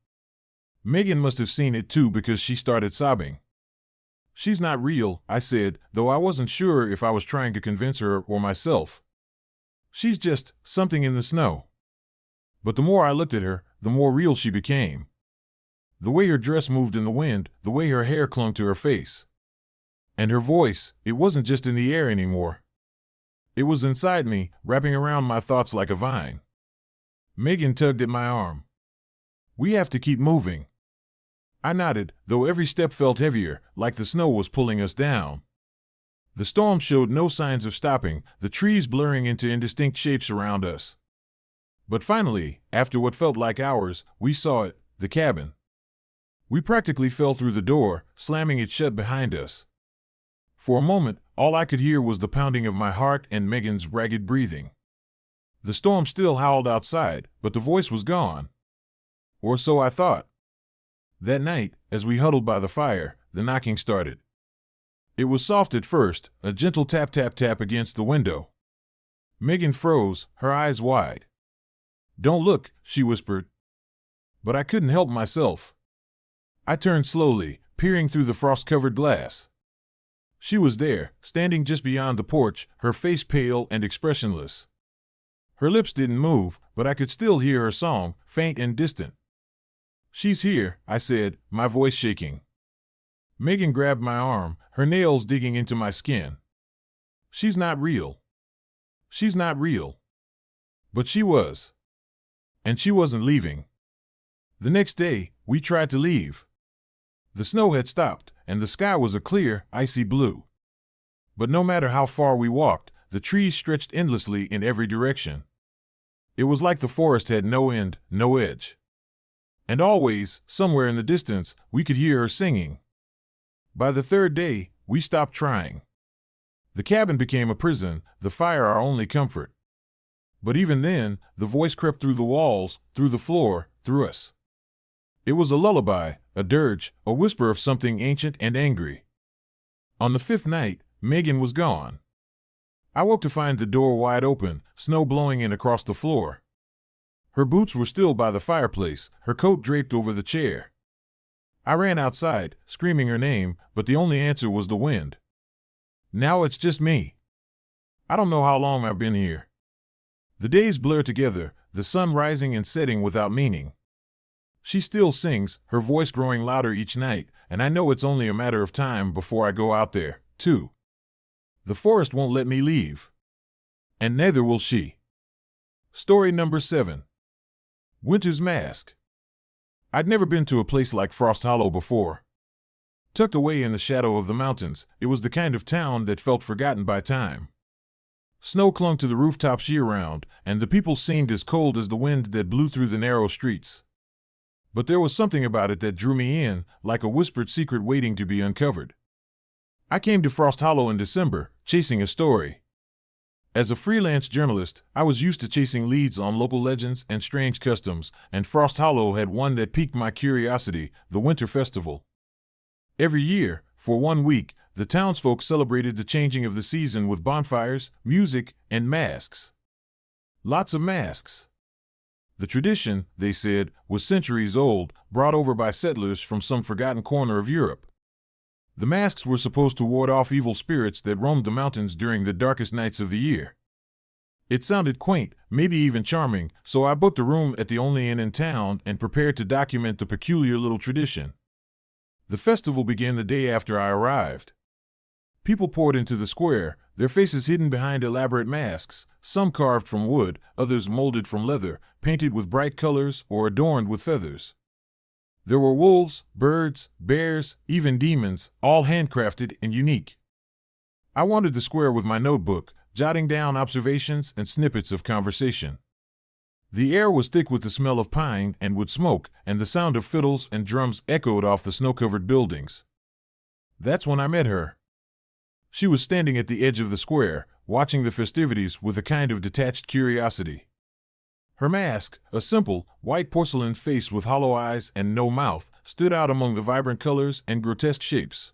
Megan must have seen it too because she started sobbing. "She's not real," I said, though I wasn't sure if I was trying to convince her or myself. "She's just something in the snow." But the more I looked at her, the more real she became. The way her dress moved in the wind, the way her hair clung to her face. And her voice, it wasn't just in the air anymore. It was inside me, wrapping around my thoughts like a vine. Megan tugged at my arm. "We have to keep moving." I nodded, though every step felt heavier, like the snow was pulling us down. The storm showed no signs of stopping, the trees blurring into indistinct shapes around us. But finally, after what felt like hours, we saw it, the cabin. We practically fell through the door, slamming it shut behind us. For a moment, all I could hear was the pounding of my heart and Megan's ragged breathing. The storm still howled outside, but the voice was gone. Or so I thought. That night, as we huddled by the fire, the knocking started. It was soft at first, a gentle tap-tap-tap against the window. Megan froze, her eyes wide. "Don't look," she whispered. But I couldn't help myself. I turned slowly, peering through the frost-covered glass. She was there, standing just beyond the porch, her face pale and expressionless. Her lips didn't move, but I could still hear her song, faint and distant. "She's here," I said, my voice shaking. Megan grabbed my arm, her nails digging into my skin. "She's not real. She's not real." But she was. And she wasn't leaving. The next day, we tried to leave. The snow had stopped, and the sky was a clear, icy blue. But no matter how far we walked, the trees stretched endlessly in every direction. It was like the forest had no end, no edge. And always, somewhere in the distance, we could hear her singing. By the third day, we stopped trying. The cabin became a prison, the fire our only comfort. But even then, the voice crept through the walls, through the floor, through us. It was a lullaby, a dirge, a whisper of something ancient and angry. On the fifth night, Megan was gone. I woke to find the door wide open, snow blowing in across the floor. Her boots were still by the fireplace, her coat draped over the chair. I ran outside, screaming her name, but the only answer was the wind. Now it's just me. I don't know how long I've been here. The days blur together, the sun rising and setting without meaning. She still sings, her voice growing louder each night, and I know it's only a matter of time before I go out there, too. The forest won't let me leave. And neither will she. Story number 7. Winter's Mask. I'd never been to a place like Frost Hollow before. Tucked away in the shadow of the mountains, it was the kind of town that felt forgotten by time. Snow clung to the rooftops year-round, and the people seemed as cold as the wind that blew through the narrow streets. But there was something about it that drew me in, like a whispered secret waiting to be uncovered. I came to Frost Hollow in December, chasing a story. As a freelance journalist, I was used to chasing leads on local legends and strange customs, and Frost Hollow had one that piqued my curiosity, the Winter Festival. Every year, for 1 week, the townsfolk celebrated the changing of the season with bonfires, music, and masks. Lots of masks. The tradition, they said, was centuries old, brought over by settlers from some forgotten corner of Europe. The masks were supposed to ward off evil spirits that roamed the mountains during the darkest nights of the year. It sounded quaint, maybe even charming, so I booked a room at the only inn in town and prepared to document the peculiar little tradition. The festival began the day after I arrived. People poured into the square, their faces hidden behind elaborate masks, some carved from wood, others molded from leather, painted with bright colors or adorned with feathers. There were wolves, birds, bears, even demons, all handcrafted and unique. I wandered the square with my notebook, jotting down observations and snippets of conversation. The air was thick with the smell of pine and wood smoke, and the sound of fiddles and drums echoed off the snow-covered buildings. That's when I met her. She was standing at the edge of the square, watching the festivities with a kind of detached curiosity. Her mask, a simple, white porcelain face with hollow eyes and no mouth, stood out among the vibrant colors and grotesque shapes.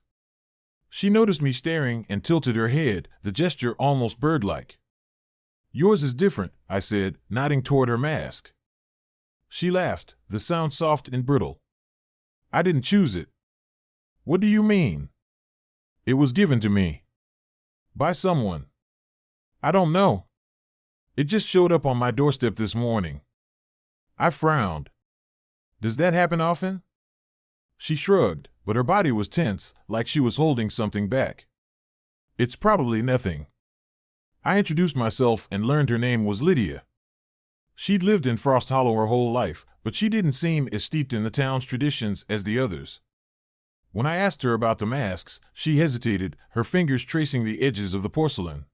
She noticed me staring and tilted her head, the gesture almost bird-like. "Yours is different," I said, nodding toward her mask. She laughed, the sound soft and brittle. "I didn't choose it." "What do you mean?" "It was given to me. By someone. I don't know. It just showed up on my doorstep this morning." I frowned. "Does that happen often?" She shrugged, but her body was tense, like she was holding something back. "It's probably nothing." I introduced myself and learned her name was Lydia. She'd lived in Frost Hollow her whole life, but she didn't seem as steeped in the town's traditions as the others. When I asked her about the masks, she hesitated, her fingers tracing the edges of the porcelain.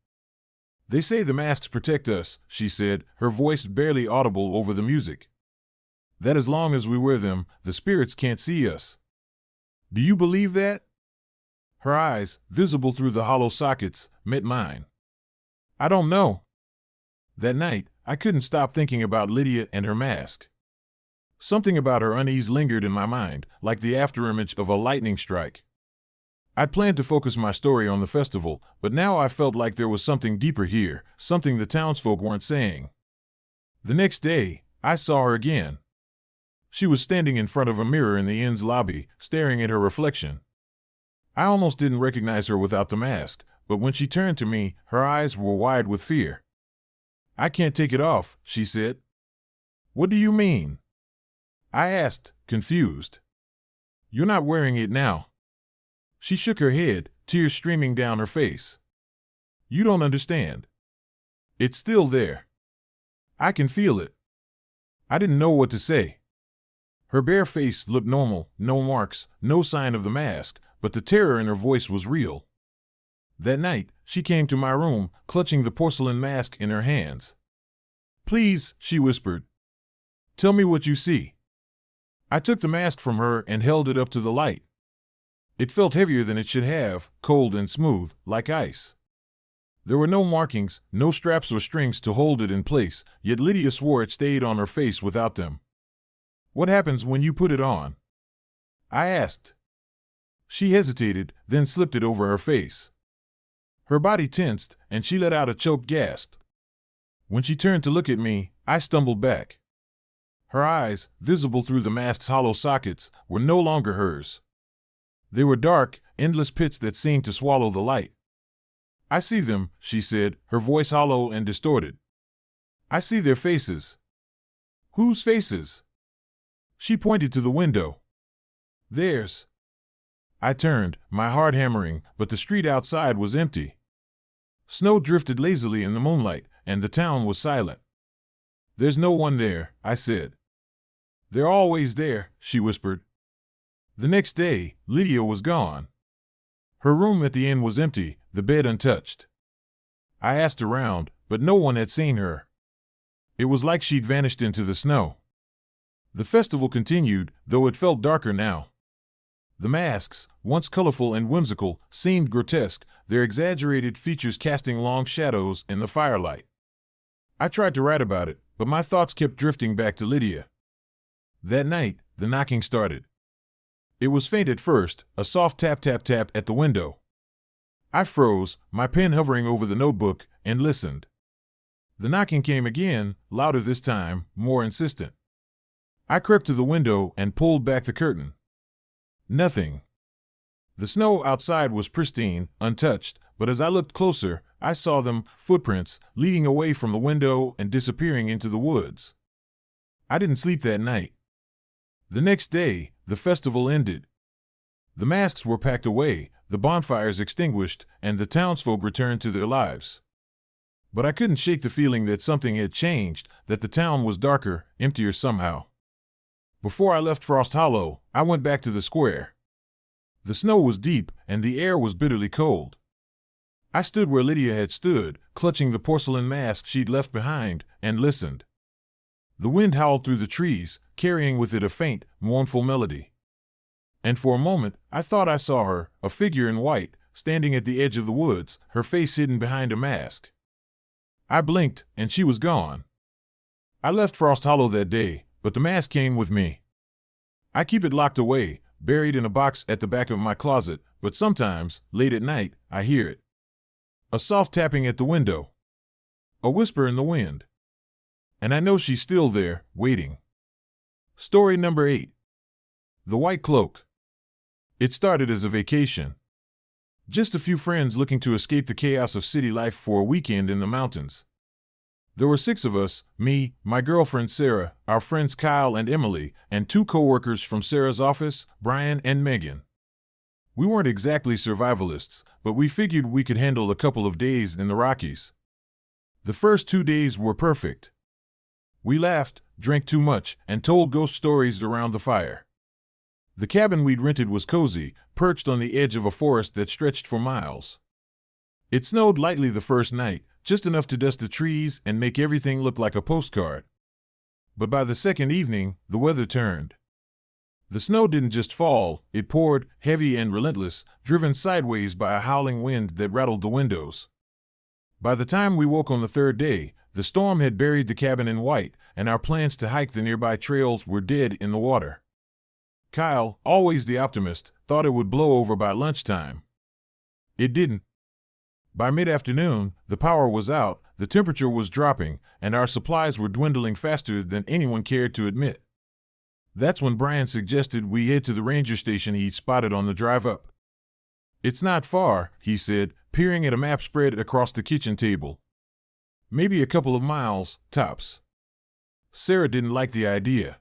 "They say the masks protect us," she said, her voice barely audible over the music. "That as long as we wear them, the spirits can't see us." "Do you believe that?" Her eyes, visible through the hollow sockets, met mine. "I don't know." That night, I couldn't stop thinking about Lydia and her mask. Something about her unease lingered in my mind, like the afterimage of a lightning strike. I'd planned to focus my story on the festival, but now I felt like there was something deeper here, something the townsfolk weren't saying. The next day, I saw her again. She was standing in front of a mirror in the inn's lobby, staring at her reflection. I almost didn't recognize her without the mask, but when she turned to me, her eyes were wide with fear. "I can't take it off," she said. "What do you mean?" I asked, confused. "You're not wearing it now." She shook her head, tears streaming down her face. "You don't understand. It's still there. I can feel it." I didn't know what to say. Her bare face looked normal, no marks, no sign of the mask, but the terror in her voice was real. That night, she came to my room, clutching the porcelain mask in her hands. "Please," she whispered. "Tell me what you see." I took the mask from her and held it up to the light. It felt heavier than it should have, cold and smooth, like ice. There were no markings, no straps or strings to hold it in place, yet Lydia swore it stayed on her face without them. "What happens when you put it on?" I asked. She hesitated, then slipped it over her face. Her body tensed, and she let out a choked gasp. When she turned to look at me, I stumbled back. Her eyes, visible through the mask's hollow sockets, were no longer hers. They were dark, endless pits that seemed to swallow the light. "I see them," she said, her voice hollow and distorted. "I see their faces." "Whose faces?" She pointed to the window. "Theirs." I turned, my heart hammering, but the street outside was empty. Snow drifted lazily in the moonlight, and the town was silent. "There's no one there," I said. "They're always there," she whispered. The next day, Lydia was gone. Her room at the inn was empty, the bed untouched. I asked around, but no one had seen her. It was like she'd vanished into the snow. The festival continued, though it felt darker now. The masks, once colorful and whimsical, seemed grotesque, their exaggerated features casting long shadows in the firelight. I tried to write about it, but my thoughts kept drifting back to Lydia. That night, the knocking started. It was faint at first, a soft tap-tap-tap at the window. I froze, my pen hovering over the notebook, and listened. The knocking came again, louder this time, more insistent. I crept to the window and pulled back the curtain. Nothing. The snow outside was pristine, untouched, but as I looked closer, I saw them, footprints, leading away from the window and disappearing into the woods. I didn't sleep that night. The next day, the festival ended. The masks were packed away, the bonfires extinguished, and the townsfolk returned to their lives. But I couldn't shake the feeling that something had changed, that the town was darker, emptier somehow. Before I left Frost Hollow, I went back to the square. The snow was deep, and the air was bitterly cold. I stood where Lydia had stood, clutching the porcelain mask she'd left behind, and listened. The wind howled through the trees, carrying with it a faint, mournful melody. And for a moment, I thought I saw her, a figure in white, standing at the edge of the woods, her face hidden behind a mask. I blinked, and she was gone. I left Frost Hollow that day, but the mask came with me. I keep it locked away, buried in a box at the back of my closet, but sometimes, late at night, I hear it. A soft tapping at the window. A whisper in the wind. And I know she's still there, waiting. Story number 8. The White Cloak. It started as a vacation. Just a few friends looking to escape the chaos of city life for a weekend in the mountains. There were 6 of us, me, my girlfriend Sarah, our friends Kyle and Emily, and 2 co-workers from Sarah's office, Brian and Megan. We weren't exactly survivalists, but we figured we could handle a couple of days in the Rockies. The first 2 days were perfect. We laughed, drank too much, and told ghost stories around the fire. The cabin we'd rented was cozy, perched on the edge of a forest that stretched for miles. It snowed lightly the first night, just enough to dust the trees and make everything look like a postcard. But by the second evening, the weather turned. The snow didn't just fall, it poured, heavy and relentless, driven sideways by a howling wind that rattled the windows. By the time we woke on the 3rd day, the storm had buried the cabin in white, and our plans to hike the nearby trails were dead in the water. Kyle, always the optimist, thought it would blow over by lunchtime. It didn't. By mid-afternoon, the power was out, the temperature was dropping, and our supplies were dwindling faster than anyone cared to admit. That's when Brian suggested we head to the ranger station he'd spotted on the drive up. It's not far, he said, peering at a map spread across the kitchen table. Maybe a couple of miles, tops. Sarah didn't like the idea.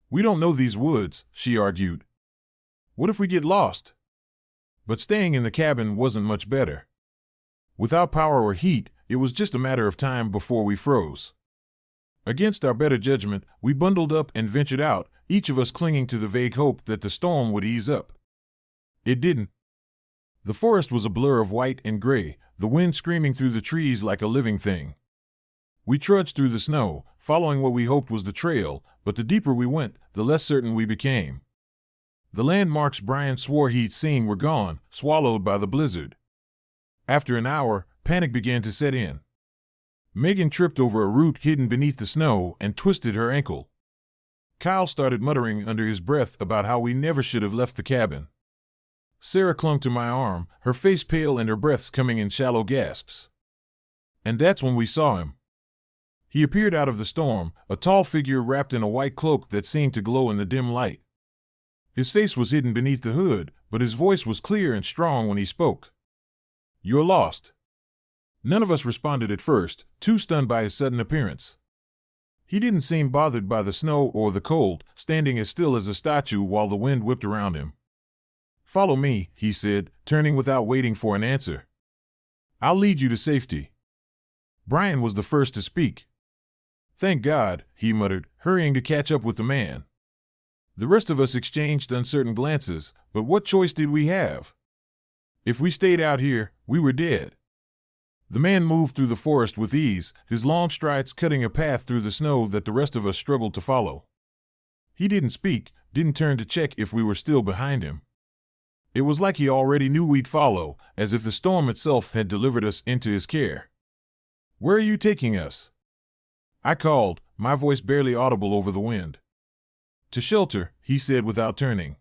We don't know these woods, she argued. What if we get lost? But staying in the cabin wasn't much better. Without power or heat, it was just a matter of time before we froze. Against our better judgment, we bundled up and ventured out, each of us clinging to the vague hope that the storm would ease up. It didn't. The forest was a blur of white and gray, the wind screaming through the trees like a living thing. We trudged through the snow, following what we hoped was the trail, but the deeper we went, the less certain we became. The landmarks Brian swore he'd seen were gone, swallowed by the blizzard. After an hour, panic began to set in. Megan tripped over a root hidden beneath the snow and twisted her ankle. Kyle started muttering under his breath about how we never should have left the cabin. Sarah clung to my arm, her face pale and her breaths coming in shallow gasps. And that's when we saw him. He appeared out of the storm, a tall figure wrapped in a white cloak that seemed to glow in the dim light. His face was hidden beneath the hood, but his voice was clear and strong when he spoke. "You're lost." None of us responded at first, too stunned by his sudden appearance. He didn't seem bothered by the snow or the cold, standing as still as a statue while the wind whipped around him. "Follow me," he said, turning without waiting for an answer. "I'll lead you to safety." Brian was the first to speak. "Thank God," he muttered, hurrying to catch up with the man. The rest of us exchanged uncertain glances, but what choice did we have? If we stayed out here, we were dead. The man moved through the forest with ease, his long strides cutting a path through the snow that the rest of us struggled to follow. He didn't speak, didn't turn to check if we were still behind him. It was like he already knew we'd follow, as if the storm itself had delivered us into his care. "Where are you taking us?" I called, my voice barely audible over the wind. "To shelter," he said without turning.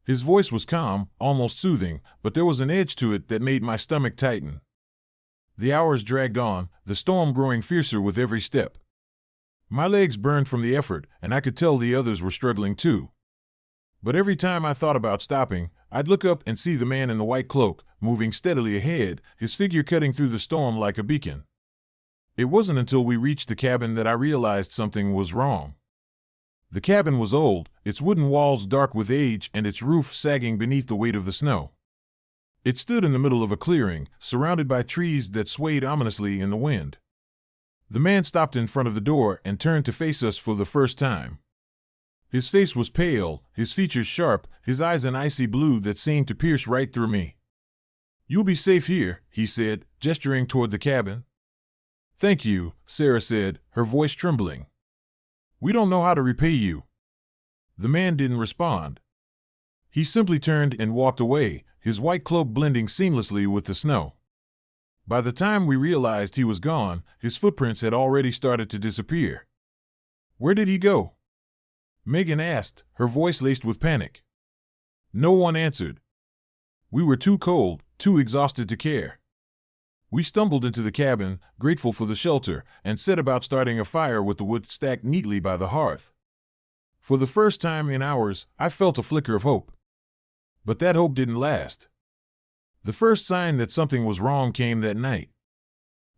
His voice was calm, almost soothing, but there was an edge to it that made my stomach tighten. The hours dragged on, the storm growing fiercer with every step. My legs burned from the effort, and I could tell the others were struggling too. But every time I thought about stopping, I'd look up and see the man in the white cloak, moving steadily ahead, his figure cutting through the storm like a beacon. It wasn't until we reached the cabin that I realized something was wrong. The cabin was old, its wooden walls dark with age and its roof sagging beneath the weight of the snow. It stood in the middle of a clearing, surrounded by trees that swayed ominously in the wind. The man stopped in front of the door and turned to face us for the first time. His face was pale, his features sharp, his eyes an icy blue that seemed to pierce right through me. "You'll be safe here," he said, gesturing toward the cabin. "Thank you," Sarah said, her voice trembling. "We don't know how to repay you." The man didn't respond. He simply turned and walked away, his white cloak blending seamlessly with the snow. By the time we realized he was gone, his footprints had already started to disappear. "Where did he go?" Megan asked, her voice laced with panic. No one answered. We were too cold, too exhausted to care. We stumbled into the cabin, grateful for the shelter, and set about starting a fire with the wood stacked neatly by the hearth. For the first time in hours, I felt a flicker of hope. But that hope didn't last. The first sign that something was wrong came that night.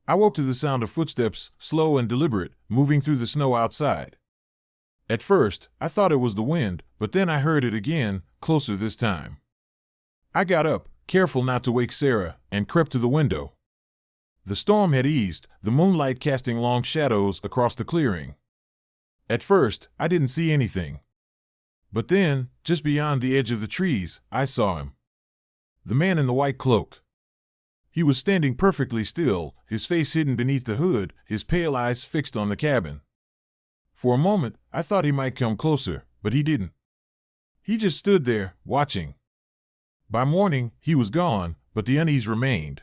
I woke to the sound of footsteps, slow and deliberate, moving through the snow outside. At first, I thought it was the wind, but then I heard it again, closer this time. I got up, careful not to wake Sarah, and crept to the window. The storm had eased, the moonlight casting long shadows across the clearing. At first, I didn't see anything. But then, just beyond the edge of the trees, I saw him. The man in the white cloak. He was standing perfectly still, his face hidden beneath the hood, his pale eyes fixed on the cabin. For a moment, I thought he might come closer, but he didn't. He just stood there, watching. By morning, he was gone, but the unease remained.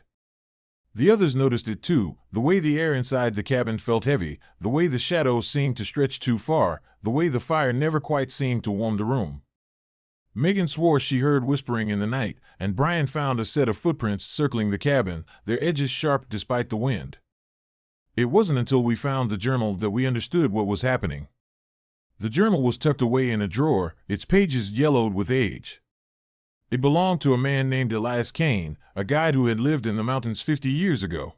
The others noticed it too, the way the air inside the cabin felt heavy, the way the shadows seemed to stretch too far, the way the fire never quite seemed to warm the room. Megan swore she heard whispering in the night, and Brian found a set of footprints circling the cabin, their edges sharp despite the wind. It wasn't until we found the journal that we understood what was happening. The journal was tucked away in a drawer, its pages yellowed with age. It belonged to a man named Elias Kane, a guide who had lived in the mountains 50 years ago.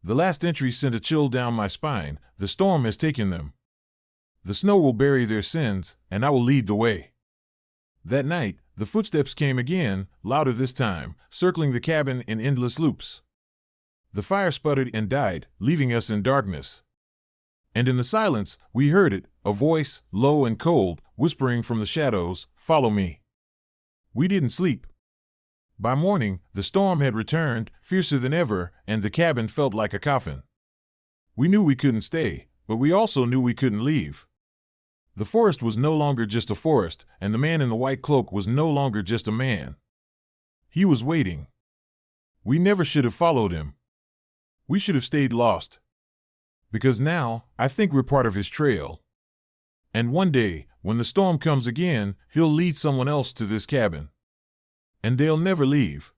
The last entry sent a chill down my spine. "The storm has taken them. The snow will bury their sins, and I will lead the way." That night, the footsteps came again, louder this time, circling the cabin in endless loops. The fire sputtered and died, leaving us in darkness. And in the silence, we heard it, a voice, low and cold, whispering from the shadows, "Follow me." We didn't sleep. By morning, the storm had returned, fiercer than ever, and the cabin felt like a coffin. We knew we couldn't stay, but we also knew we couldn't leave. The forest was no longer just a forest, and the man in the white cloak was no longer just a man. He was waiting. We never should have followed him. We should have stayed lost. Because now, I think we're part of his trail. And one day, when the storm comes again, he'll lead someone else to this cabin. And they'll never leave.